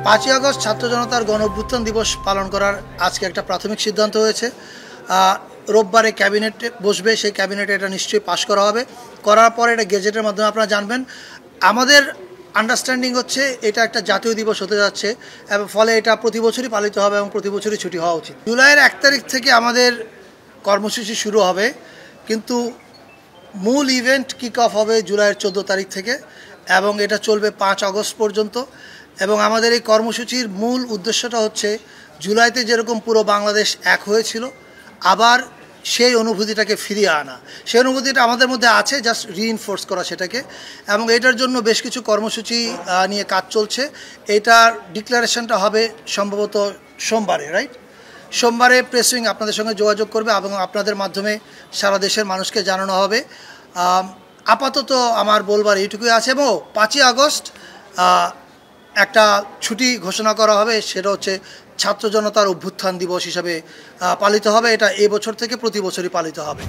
5ই August ছাত্র জনতার গণ-অভ্যুত্থান দিবস পালন করার আজকে একটা প্রাথমিক সিদ্ধান্ত হয়েছে। রোববারে ক্যাবিনেটে বসবে, সেই ক্যাবিনেটে এটা নিশ্চয়ই পাশ করা হবে। করার পরে এটা গেজেটের মাধ্যমে আপনারা জানবেন। আমাদের আন্ডারস্ট্যান্ডিং হচ্ছে এটা একটা জাতীয় দিবস হতে যাচ্ছে এবং ফলে এটা প্রতি বছরই পালিত হবে এবং প্রতি বছরই ছুটি হওয়া উচিত। জুলাইয়ের 1 তারিখ থেকে আমাদের কর্মসূচি শুরু হবে, কিন্তু মূল ইভেন্ট কিক অফ হবে জুলাইয়ের 14 তারিখ থেকে এবং এটা চলবে 5 আগস্ট পর্যন্ত। এবং আমাদের এই কর্মসূচির মূল উদ্দেশ্যটা হচ্ছে জুলাইতে যেরকম পুরো বাংলাদেশ এক হয়েছিল, আবার সেই অনুভূতিটাকে ফিরিয়ে আনা। সেই অনুভূতিটা আমাদের মধ্যে আছে, জাস্ট রিইনফোর্স করা সেটাকে। এবং এটার জন্য বেশ কিছু কর্মসূচি নিয়ে কাজ চলছে। এটার ডিক্লারেশনটা হবে সম্ভবত সোমবারে, রাইট? সোমবারে প্রেস উইং আপনাদের সঙ্গে যোগাযোগ করবে এবং আপনাদের মাধ্যমে সারা দেশের মানুষকে জানানো হবে। আপাতত আমার বলবার এইটুকুই আছে। এবং 5ই আগস্ট একটা ছুটি ঘোষণা করা হবে, সেটা হচ্ছে ছাত্র জনতার অভ্যুত্থান দিবস হিসাবে পালিত হবে। এটা এবছর থেকে প্রতি বছরই পালিত হবে।